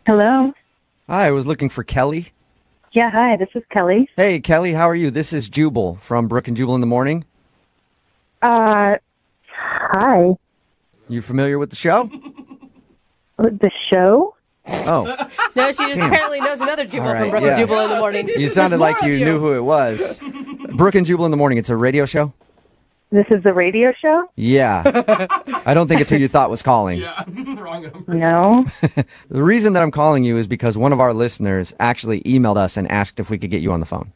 Hello. Hi, I was looking for Kelly. Yeah, hi, this is Kelly. Hey, Kelly, how are you? This is Jubal from Brooke and Jubal in the Morning. Hi. You familiar with the show? The show? Oh, No, she just apparently knows another Jubal All right, from Brooke yeah. and Jubal in the morning. you sounded like you knew who it was. Brooke and Jubal in the Morning. It's a radio show? This is the radio show? Yeah. I don't think it's who you thought was calling. Wrong number. No. The reason that I'm calling you is because one of our listeners actually emailed us and asked if we could get you on the phone.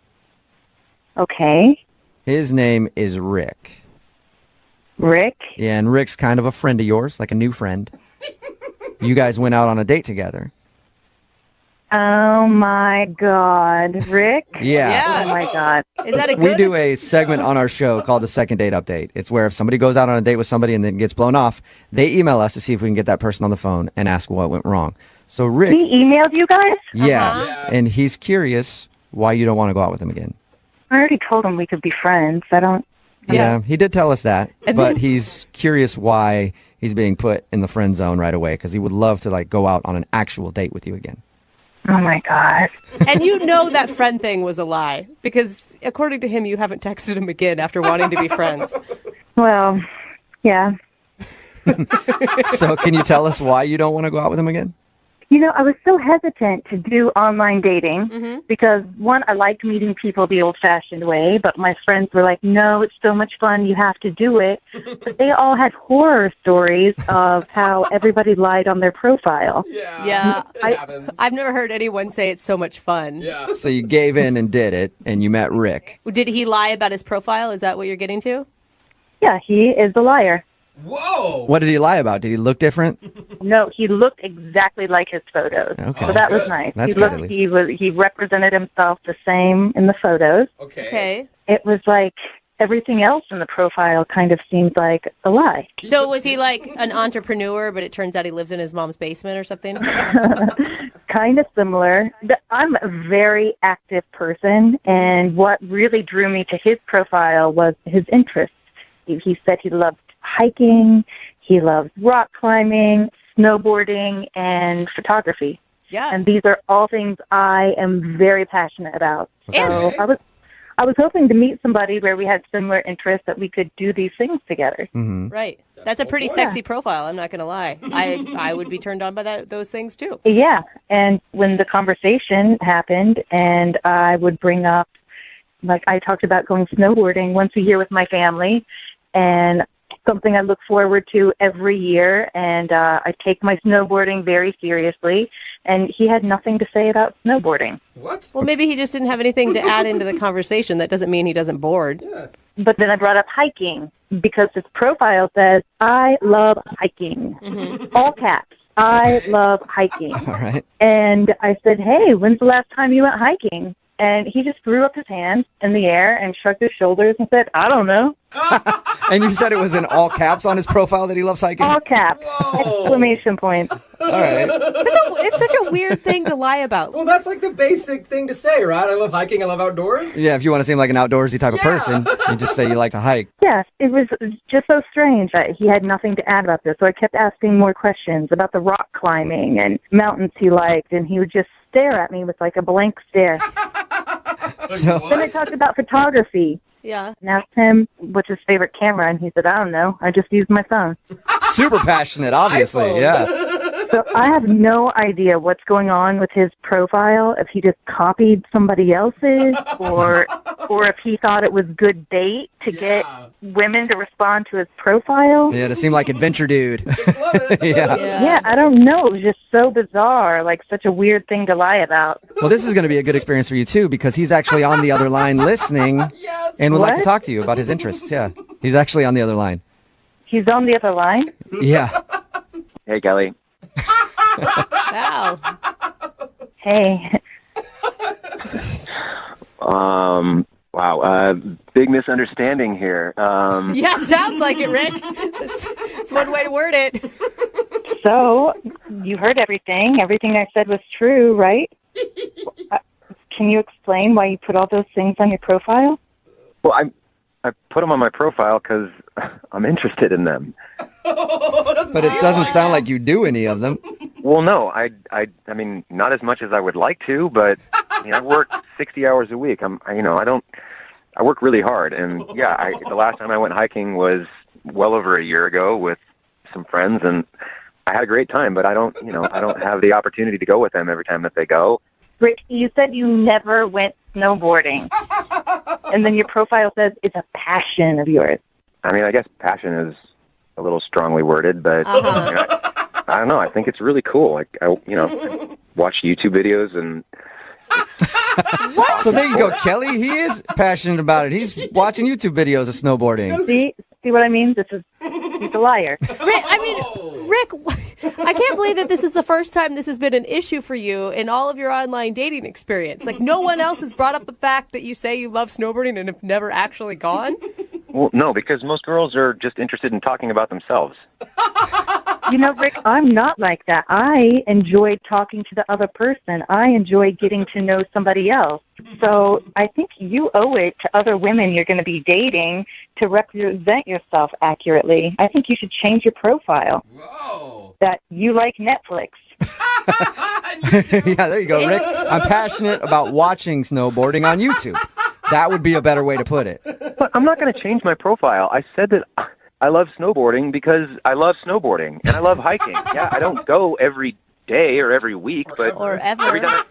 Okay. His name is Rick. Rick? Yeah, and Rick's kind of a friend of yours, like a new friend. You guys went out on a date together. Oh my God. Rick? Yeah. Oh my God. Is that a We good? do a segment on our show called the Second Date Update. It's where if somebody goes out on a date with somebody and then gets blown off, they email us to see if we can get that person on the phone and ask what went wrong. So Rick, He emailed you guys? yeah, and he's curious why you don't want to go out with him again. I already told him we could be friends. I don't. Yeah, he did tell us that, but he's curious why he's being put in the friend zone right away because he would love to like go out on an actual date with you again. Oh my God. And you know that friend thing was a lie because according to him, you haven't texted him again after wanting to be friends. Well, yeah. So can you tell us why you don't want to go out with him again? You know, I was so hesitant to do online dating because, one, I liked meeting people the old-fashioned way, but my friends were like, no, it's so much fun, you have to do it. But they all had horror stories of how everybody lied on their profile. Yeah. It happens. I've never heard anyone say it's so much fun. Yeah. So you gave in and did it, and you met Rick. Did he lie about his profile? Is that what you're getting to? Yeah, he is a liar. Whoa. What did he lie about? Did he look different? No, he looked exactly like his photos. Okay. So that was Good. nice. That's he good, at least. he represented himself the same in the photos. Okay. Okay. It was like everything else in the profile kind of seems like a lie. So was he like an entrepreneur, but it turns out he lives in his mom's basement or something? Kind of similar. I'm a very active person, and what really drew me to his profile was his interests. He said he loved hiking, he loves rock climbing, snowboarding, and photography. Yeah. And these are all things I am very passionate about. So Okay. I was hoping to meet somebody where we had similar interests that we could do these things together. Right. That's a pretty sexy profile. I'm not going to lie. I would be turned on by those things too. Yeah. And when the conversation happened and I would bring up, like I talked about going snowboarding once a year with my family and something I look forward to every year. And I take my snowboarding very seriously. And he had nothing to say about snowboarding. What? Well, maybe he just didn't have anything to add into the conversation. That doesn't mean he doesn't bored. But then I brought up hiking because his profile says, I love hiking. All caps. I love hiking. All right. And I said, hey, when's the last time you went hiking? And he just threw up his hands in the air and shrugged his shoulders and said, I don't know. And you said it was in all caps on his profile that he loves hiking? All caps. Exclamation point. All right. It's such a weird thing to lie about. Well, that's like the basic thing to say, right? I love hiking. I love outdoors. Yeah, if you want to seem like an outdoorsy type of person, you just say you like to hike. Yes, it was just so strange that he had nothing to add about this. So I kept asking more questions about the rock climbing and mountains he liked, and he would just stare at me with like a blank stare. So, Then I talked about photography Yeah. and asked him what's his favorite camera, and he said, I don't know. I just use my phone. super passionate, obviously. iPhone. Yeah. So I have no idea what's going on with his profile, if he just copied somebody else's or if he thought it was good bait to get women to respond to his profile. Yeah, to seem like adventure dude. Love it. Yeah. Yeah, I don't know. It was just so bizarre, like such a weird thing to lie about. Well, this is going to be a good experience for you, too, because he's actually on the other line listening and would like to What? talk to you about his interests. Yeah. He's actually on the other line. He's on the other line. Yeah. Hey, Kelly. Wow. Hey, Wow. Big misunderstanding here. Yeah, sounds like it, Rick. That's one way to word it. so you heard everything. Everything I said was true, right? Can you explain why you put all those things on your profile? Well, I put them on my profile because I'm interested in them. But it doesn't sound like you do any of them. Well, no, I mean, not as much as I would like to, but I work 60 hours a week. I work really hard, and yeah, the last time I went hiking was well over a year ago with some friends, and I had a great time. But I don't have the opportunity to go with them every time that they go. Rick, you said you never went snowboarding, and then your profile says it's a passion of yours. I mean, I guess passion is a little strongly worded, but I don't know. I think it's really cool. Like, I watch YouTube videos and. So there you go, Kelly. He is passionate about it. He's watching YouTube videos of snowboarding. See what I mean? He's a liar. Rick, I can't believe that this is the first time this has been an issue for you in all of your online dating experience. Like, no one else has brought up the fact that you say you love snowboarding and have never actually gone? Well, no, because most girls are just interested in talking about themselves. Rick, I'm not like that. I enjoy talking to the other person. I enjoy getting to know somebody else. So I think you owe it to other women you're going to be dating to represent yourself accurately. I think you should change your profile. Whoa. That you like Netflix. Yeah, there you go, Rick. I'm passionate about watching snowboarding on YouTube. That would be a better way to put it. But I'm not going to change my profile. I said that I love snowboarding because I love snowboarding and I love hiking. Yeah, I don't go every day or every week, but or ever. every time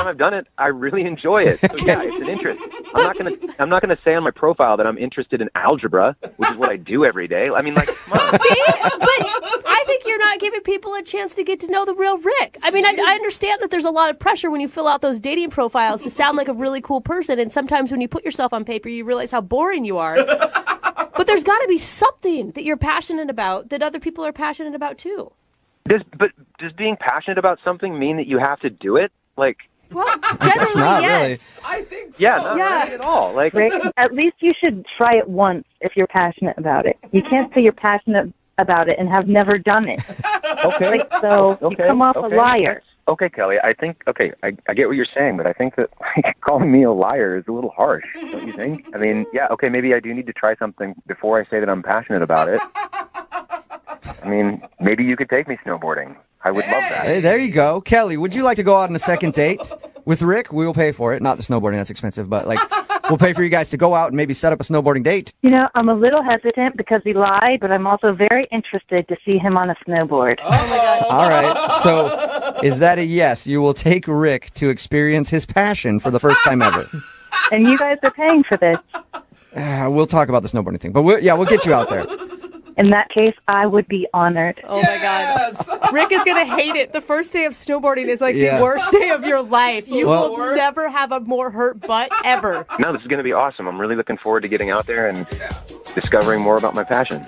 I've done it, I really enjoy it. So yeah, it's an interest. I'm not gonna say on my profile that I'm interested in algebra, which is what I do every day. I mean, like, come on. See? But I think you're not giving people a chance to get to know the real Rick. I mean, I understand that there's a lot of pressure when you fill out those dating profiles to sound like a really cool person, and sometimes when you put yourself on paper, you realize how boring you are. But there's got to be something that you're passionate about that other people are passionate about too. Does being passionate about something mean that you have to do it? Like, well, generally, not yes. I think so. yeah, not really at all. Like, Rick, at least you should try it once if you're passionate about it. You can't say you're passionate about it and have never done it. okay, you come off a liar. Okay, Kelly, I think, I get what you're saying, but I think that calling me a liar is a little harsh, don't you think? I mean, yeah, okay, maybe I do need to try something before I say that I'm passionate about it. I mean, maybe you could take me snowboarding. I would love that. Hey, there you go. Kelly, would you like to go out on a second date with Rick? We will pay for it. Not the snowboarding, that's expensive, but we'll pay for you guys to go out and maybe set up a snowboarding date. I'm a little hesitant because he lied, but I'm also very interested to see him on a snowboard. Oh my God. All right. So is that a yes? You will take Rick to experience his passion for the first time ever. And you guys are paying for this. We'll talk about the snowboarding thing, but we'll get you out there. In that case, I would be honored. Oh my God. Rick is going to hate it. The first day of snowboarding is like the worst day of your life. You will never have a more hurt butt ever. No, this is going to be awesome. I'm really looking forward to getting out there and discovering more about my passion.